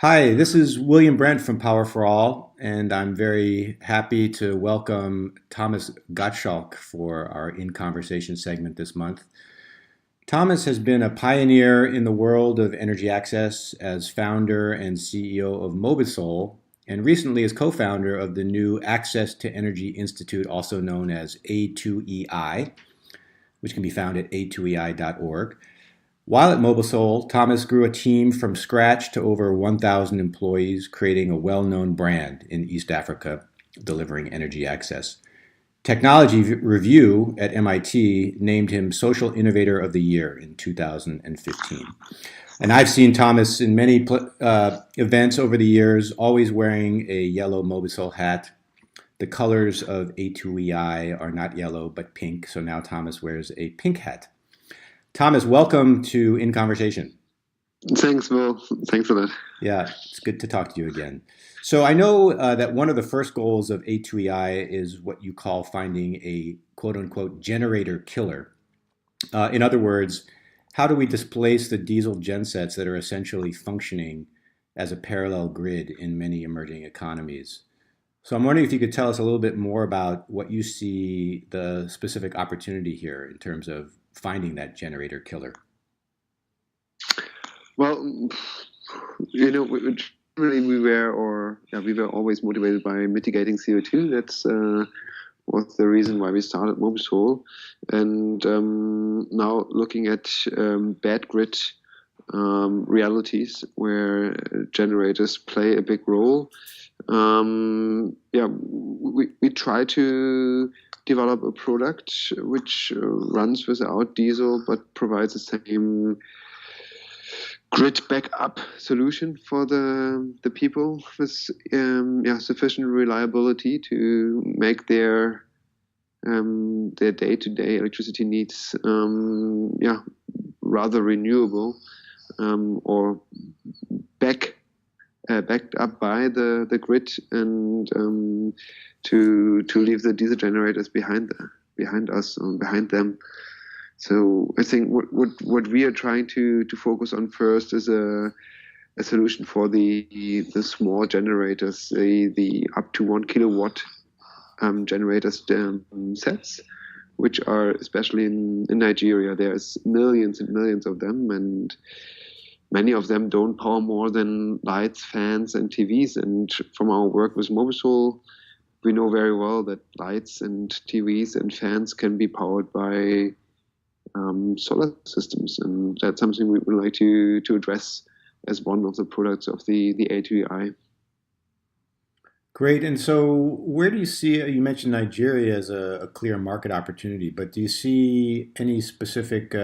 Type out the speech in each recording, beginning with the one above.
Hi, this is William Brent from Power for All, and I'm very happy to welcome Thomas Gottschalk for our In Conversation segment this month. Thomas has been a pioneer in the world of energy access as founder and CEO of Mobisol, and recently as co-founder of the new Access to Energy Institute, also known as A2EI, which can be found at a2ei.org. While at Mobisol, Thomas grew a team from scratch to over 1,000 employees, creating a well-known brand in East Africa, delivering energy access. Technology Review at MIT named him Social Innovator of the Year in 2015. And I've seen Thomas in many events over the years, always wearing a yellow Mobisol hat. The colors of A2EI are not yellow, but pink, so now Thomas wears a pink hat. Thomas, welcome to In Conversation. Thanks, Will. Thanks for that. Yeah, it's good to talk to you again. So I know that one of the first goals of A2EI is what you call finding a quote unquote generator killer. In other words, how do we displace the diesel gensets that are essentially functioning as a parallel grid in many emerging economies? So I'm wondering if you could tell us a little bit more about what you see the specific opportunity here in terms of finding that generator killer. Well, generally we were always motivated by mitigating CO2. That's was the reason why we started Mobisol. And now looking at bad grid realities where generators play a big role. We try to develop a product which runs without diesel but provides the same grid backup solution for the people with sufficient reliability to make their day-to-day electricity needs rather renewable or backed up by the grid, and to leave the diesel generators behind us and behind them. So I think what we are trying to focus on first is a solution for the small generators, the up to 1 kilowatt generators sets, which are especially in Nigeria. There's millions and millions of them, and many of them don't power more than lights, fans, and TVs. And from our work with Mobisol, we know very well that lights and TVs and fans can be powered by solar systems, and that's something we would like to address as one of the products of the A2EI. Great. And so, where do you see? You mentioned Nigeria as a clear market opportunity, but do you see any specific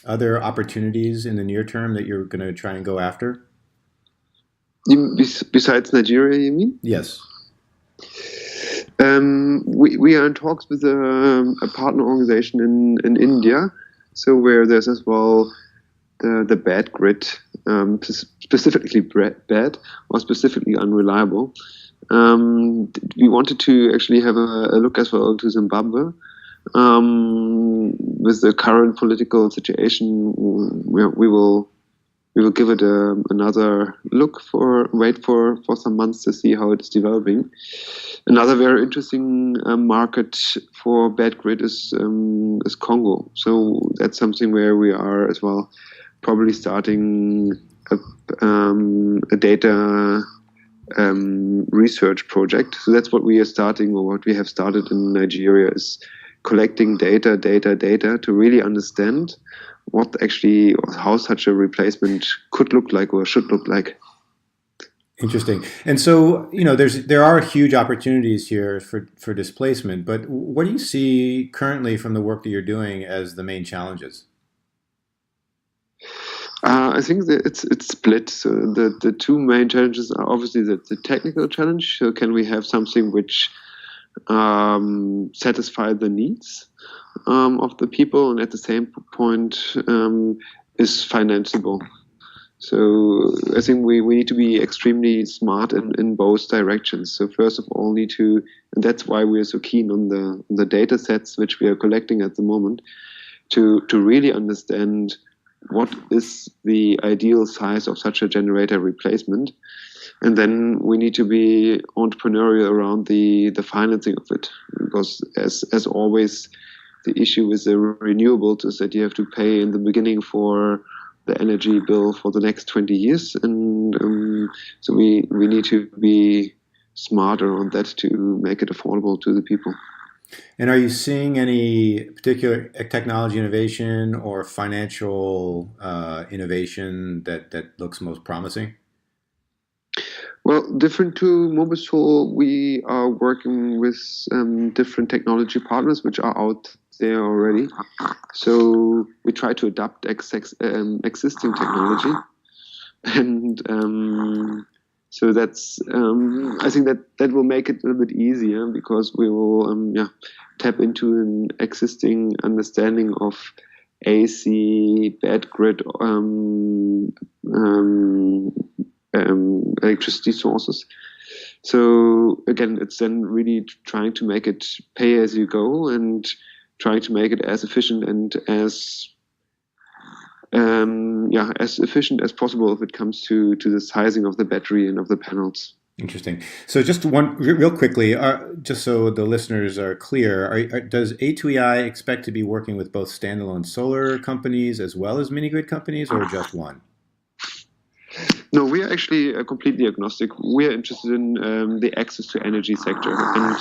other opportunities in the near term that you're going to try and go after? Besides Nigeria, you mean? Yes. We are in talks with a partner organization in India, so where there's as well the bad grid, specifically bad or specifically unreliable. We wanted to actually have a look as well to Zimbabwe. With the current political situation, we will give it another look wait for some months to see how it's developing. Another very interesting market for bad grid is Congo. So that's something where we are as well probably starting a data research project. So that's what we are starting, or what we have started in Nigeria, is collecting data to really understand how such a replacement could look like or should look like. Interesting. And so, there are huge opportunities here for displacement, but what do you see currently from the work that you're doing as the main challenges? I think that it's split. So the two main challenges are obviously the technical challenge. So can we have something which satisfy the needs of the people, and at the same point is financeable. So I think we need to be extremely smart in both directions. So first of all, and that's why we are so keen on the data sets which we are collecting at the moment, to really understand what is the ideal size of such a generator replacement. And then we need to be entrepreneurial around the financing of it, because as always, the issue with the renewables is that you have to pay in the beginning for the energy bill for the next 20 years. And so we need to be smarter on that to make it affordable to the people. And are you seeing any particular technology innovation or financial innovation that looks most promising? Well, different to Mobisol, we are working with different technology partners which are out there already. So we try to adapt existing technology, and so that's I think that will make it a little bit easier, because we will tap into an existing understanding of AC, bad grid, electricity sources. So again, it's then really trying to make it pay as you go, and trying to make it as efficient and as efficient as possible if it comes to the sizing of the battery and of the panels. Interesting. So just one real quickly, just so the listeners are clear, does A2EI expect to be working with both standalone solar companies as well as mini grid companies, or just one? No, we are actually completely agnostic. We are interested in the access to energy sector. And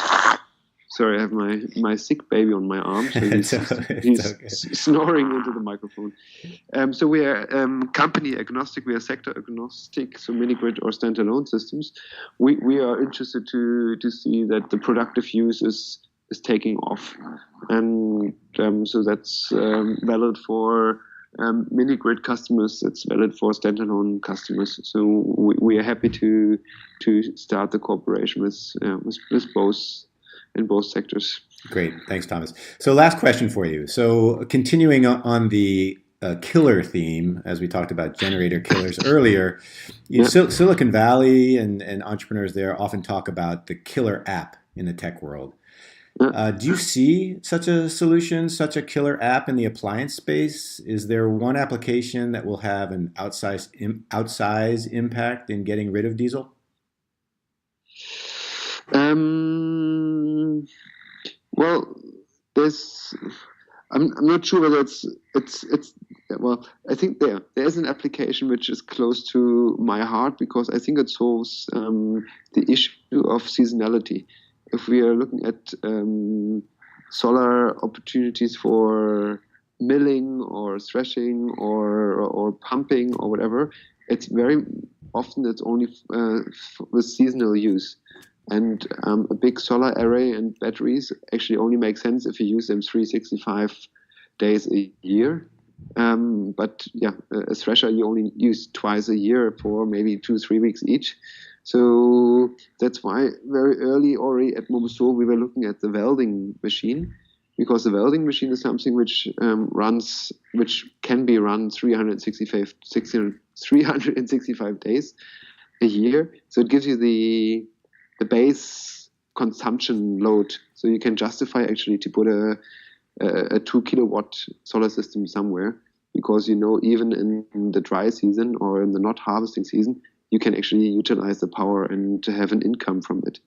sorry, I have my sick baby on my arm, so he's okay. Snoring into the microphone. So we are company agnostic. We are sector agnostic. So mini grid or standalone systems. We are interested to see that the productive use is taking off, and so that's valid for mini grid customers. It's valid for standalone customers. So we are happy to start the cooperation with both in both sectors. Great, thanks, Thomas. So last question for you. So continuing on the killer theme, as we talked about generator killers earlier, Silicon Valley and entrepreneurs there often talk about the killer app in the tech world. Do you see such a solution, such a killer app in the appliance space? Is there one application that will have an outsized impact in getting rid of diesel? Well, I'm not sure whether it's well. I think there is an application which is close to my heart, because I think it solves the issue of seasonality. If we are looking at solar opportunities for milling or threshing or pumping or whatever, it's very often only with seasonal use. And a big solar array and batteries actually only make sense if you use them 365 days a year. But a thresher you only use twice a year for maybe 2-3 weeks each. So that's why very early already at Mobisol we were looking at the welding machine, because the welding machine is something which can be run 365 days a year. So it gives you the base consumption load. So you can justify actually to put a 2 kilowatt solar system somewhere, because even in the dry season or in the not harvesting season, you can actually utilize the power and to have an income from it.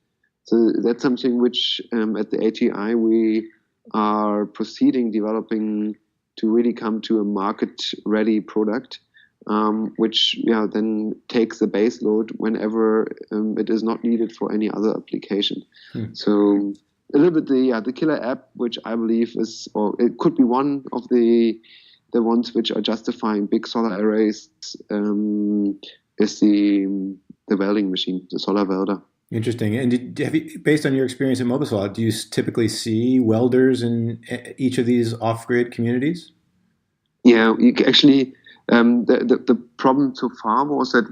So that's something which at the A2EI we are developing to really come to a market-ready product, which then takes the base load whenever it is not needed for any other application. So a little bit the killer app, which I believe is, or it could be one of the ones which are justifying big solar arrays, is the welding machine, the solar welder. Interesting. And have you, based on your experience in Mobisol, do you typically see welders in each of these off-grid communities? Yeah, actually, the problem so far was that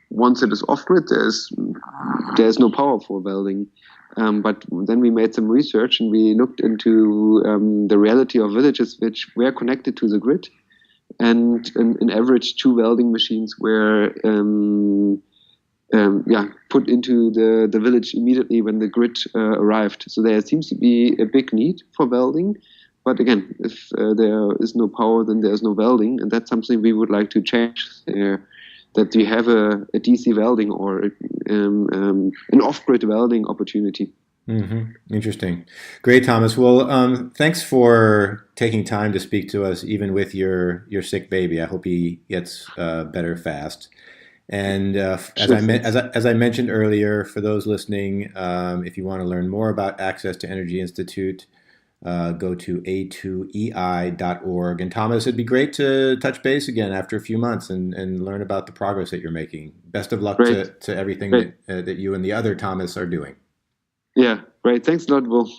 once it is off-grid, there's no power for welding. But then we made some research and we looked into the reality of villages which were connected to the grid. And in average, 2 welding machines were put into the village immediately when the grid arrived. So there seems to be a big need for welding, But again, if there is no power, then there's no welding, and that's something we would like to change. That we have a DC welding or an off-grid welding opportunity. Interesting. Great, Thomas. Well, thanks for taking time to speak to us, even with your sick baby. I hope he gets better fast. And as I mentioned earlier, for those listening, if you want to learn more about Access to Energy Institute, go to A2EI.org. And Thomas, it'd be great to touch base again after a few months and learn about the progress that you're making. Best of luck Great. to everything Great. that you and the other Thomas are doing. Yeah, great. Thanks a lot, Will.